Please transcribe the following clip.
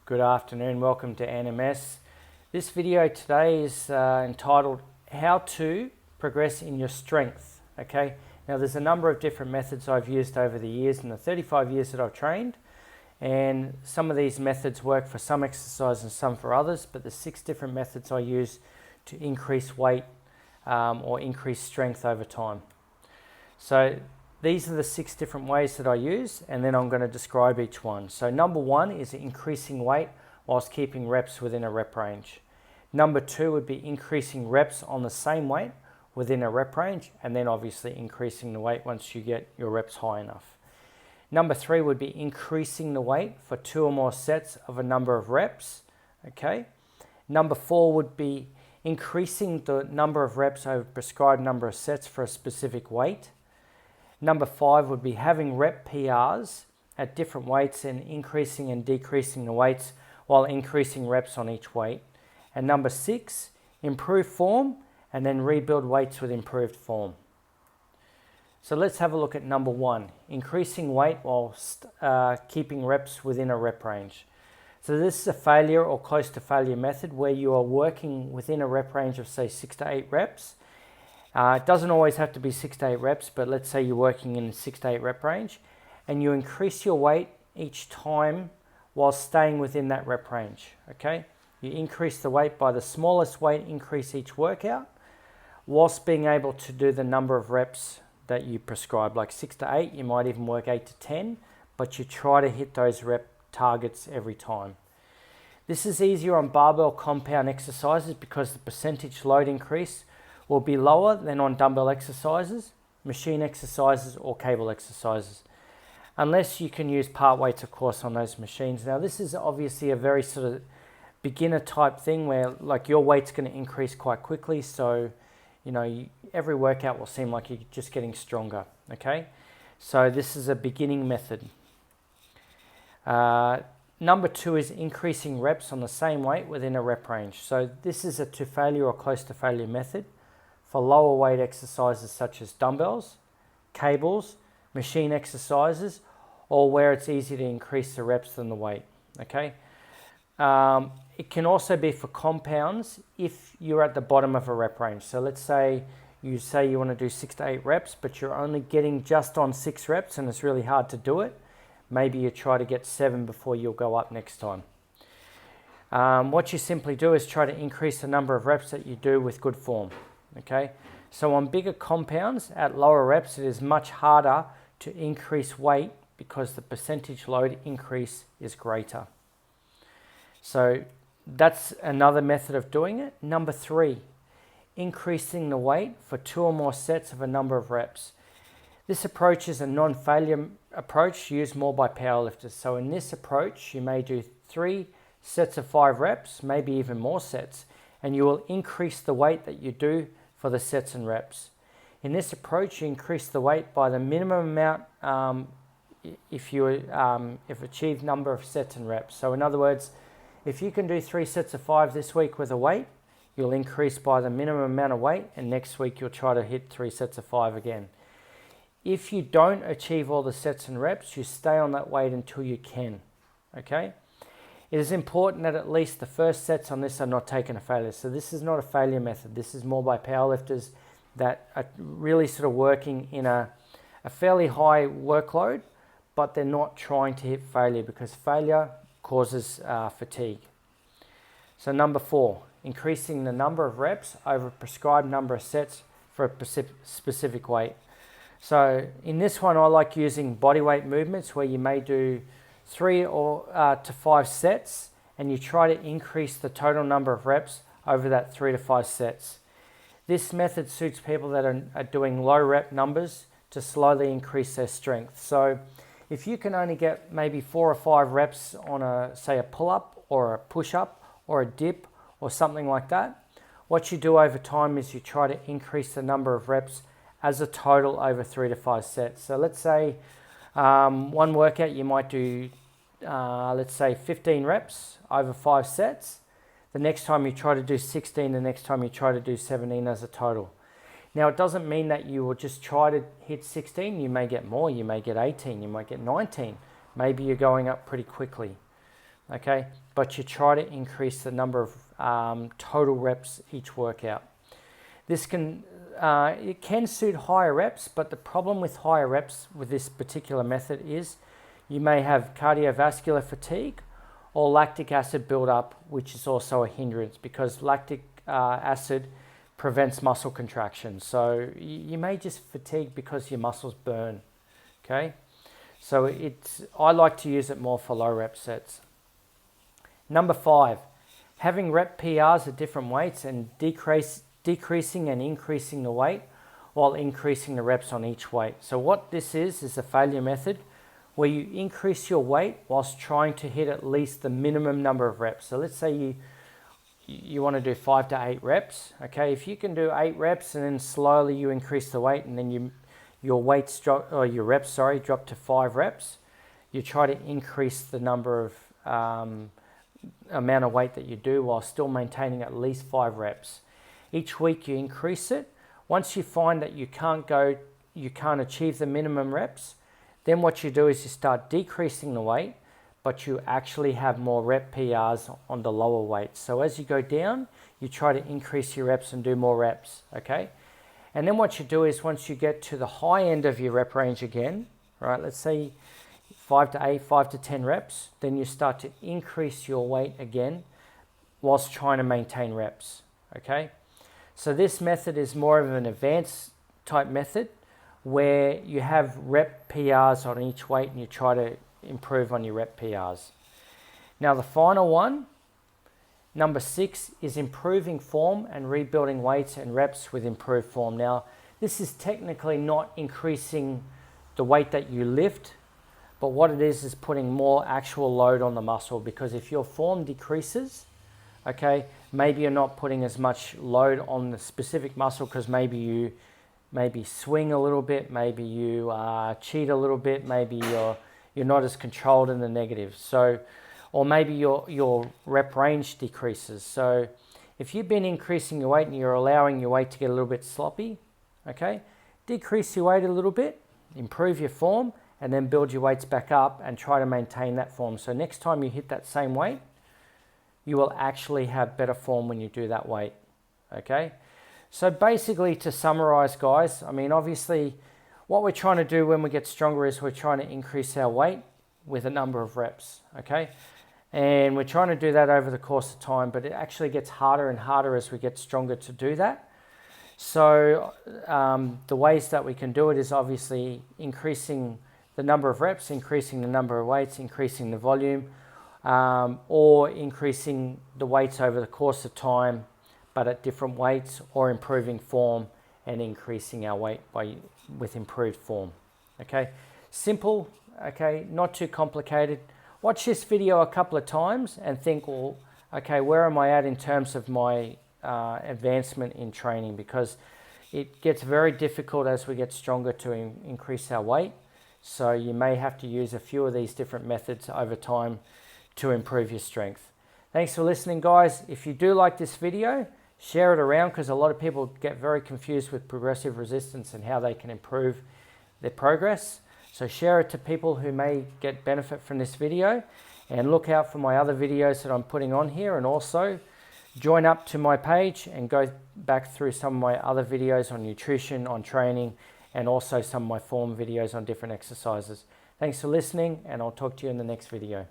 Good afternoon, welcome to NMS. This video today is entitled How to Progress in Your Strength. Okay, now there's a number of different methods I've used over the years in the 35 years that I've trained, and some of these methods work for some exercise and some for others, but there's 6 different methods I use to increase weight or increase strength over time. So these are the 6 different ways that I use, and then I'm going to describe each one. So number 1 is increasing weight whilst keeping reps within a rep range. Number 2 would be increasing reps on the same weight within a rep range, and then obviously increasing the weight once you get your reps high enough. Number 3 would be increasing the weight for 2 or more sets of a number of reps. Okay. Number 4 would be increasing the number of reps over a prescribed number of sets for a specific weight. Number 5 would be having rep PRs at different weights and increasing and decreasing the weights while increasing reps on each weight. And number 6, improve form and then rebuild weights with improved form. So let's have a look at number 1, increasing weight whilst keeping reps within a rep range. So this is a failure or close to failure method where you are working within a rep range of say 6 to 8 reps. It doesn't always have to be 6 to 8 reps, but let's say you're working in a 6 to 8 rep range and you increase your weight each time while staying within that rep range. Okay, you increase the weight by the smallest weight increase each workout whilst being able to do the number of reps that you prescribe, like 6 to 8. You might even work 8 to 10, but you try to hit those rep targets every time. This is easier on barbell compound exercises because the percentage load increase will be lower than on dumbbell exercises, machine exercises, or cable exercises, unless you can use part weights, of course, on those machines. Now, this is obviously a very sort of beginner type thing where like your weight's going to increase quite quickly, so every workout will seem like you're just getting stronger. Okay, so this is a beginning method. Number 2 is increasing reps on the same weight within a rep range. So this is a to failure or close to failure method for lower weight exercises such as dumbbells, cables, machine exercises, or where it's easier to increase the reps than the weight. Okay. It can also be for compounds if you're at the bottom of a rep range. So let's say you want to do 6 to 8 reps, but you're only getting just on 6 reps and it's really hard to do it. Maybe you try to get 7 before you'll go up next time. What you simply do is try to increase the number of reps that you do with good form. Okay, so on bigger compounds at lower reps, it is much harder to increase weight because the percentage load increase is greater. So that's another method of doing it. Number 3, increasing the weight for 2 or more sets of a number of reps. This approach is a non-failure approach used more by powerlifters. So in this approach, you may do 3 sets of 5 reps, maybe even more sets, and you will increase the weight that you do for the sets and reps. In this approach, you increase the weight by the minimum amount if achieved number of sets and reps. So in other words, if you can do 3 sets of 5 this week with a weight, you'll increase by the minimum amount of weight, and next week you'll try to hit 3 sets of 5 again. If you don't achieve all the sets and reps, you stay on that weight until you can. Okay? It is important that at least the first sets on this are not taken a failure. So this is not a failure method. This is more by powerlifters that are really sort of working in a fairly high workload, but they're not trying to hit failure because failure causes fatigue. So number 4, increasing the number of reps over a prescribed number of sets for a specific weight. So in this one, I like using bodyweight movements where you may do 3 to 5 sets, and you try to increase the total number of reps over that 3 to 5 sets. This method suits people that are doing low rep numbers to slowly increase their strength. So if you can only get maybe 4 or 5 reps on say a pull-up or a push-up or a dip or something like that, what you do over time is you try to increase the number of reps as a total over 3 to 5 sets. So let's say one workout you might do, let's say 15 reps over 5 sets. The next time you try to do 16, the next time you try to do 17 as a total. Now, it doesn't mean that you will just try to hit 16. You may get more, you may get 18, you might get 19. Maybe you're going up pretty quickly. okay? But you try to increase the number of total reps each workout. This can, it can suit higher reps, but the problem with higher reps with this particular method is you may have cardiovascular fatigue or lactic acid buildup, which is also a hindrance because lactic acid prevents muscle contraction. So you may just fatigue because your muscles burn, okay? So I like to use it more for low rep sets. Number 5, having rep PRs at different weights and decreasing and increasing the weight while increasing the reps on each weight. So what this is a failure method where you increase your weight whilst trying to hit at least the minimum number of reps. So let's say you want to do 5 to 8 reps, okay? If you can do 8 reps and then slowly you increase the weight and then your weights drop, or your reps, drop to 5 reps, you try to increase the number of amount of weight that you do while still maintaining at least 5 reps. Each week you increase it. Once you find that you can't achieve the minimum reps, then what you do is you start decreasing the weight, but you actually have more rep PRs on the lower weights. So as you go down, you try to increase your reps and do more reps, okay? And then what you do is once you get to the high end of your rep range again, right, let's say 5 to 8, 5 to 10 reps, then you start to increase your weight again whilst trying to maintain reps, okay? So this method is more of an advanced type method where you have rep PRs on each weight and you try to improve on your rep PRs. Now the final one, number 6, is improving form and rebuilding weights and reps with improved form. Now this is technically not increasing the weight that you lift, but what it is putting more actual load on the muscle, because if your form decreases, okay, maybe you're not putting as much load on the specific muscle because maybe you swing a little bit, maybe you cheat a little bit, maybe you're not as controlled in the negative. So, or maybe your rep range decreases. So if you've been increasing your weight and you're allowing your weight to get a little bit sloppy, okay, decrease your weight a little bit, improve your form, and then build your weights back up and try to maintain that form. So next time you hit that same weight, you will actually have better form when you do that weight, okay? So basically, to summarize, guys, I mean, obviously, what we're trying to do when we get stronger is we're trying to increase our weight with a number of reps, okay? And we're trying to do that over the course of time, but it actually gets harder and harder as we get stronger to do that. So the ways that we can do it is obviously increasing the number of reps, increasing the number of weights, increasing the volume, or increasing the weights over the course of time, but at different weights, or improving form and increasing our weight with improved form. Okay, simple, okay, not too complicated. Watch this video a couple of times and think, well, okay, where am I at in terms of my advancement in training? Because it gets very difficult as we get stronger to increase our weight. So you may have to use a few of these different methods over time to improve your strength. Thanks for listening, guys. If you do like this video, share it around, because a lot of people get very confused with progressive resistance and how they can improve their progress. So share it to people who may get benefit from this video, and look out for my other videos that I'm putting on here, and also join up to my page and go back through some of my other videos on nutrition, on training, and also some of my form videos on different exercises. Thanks for listening, and I'll talk to you in the next video.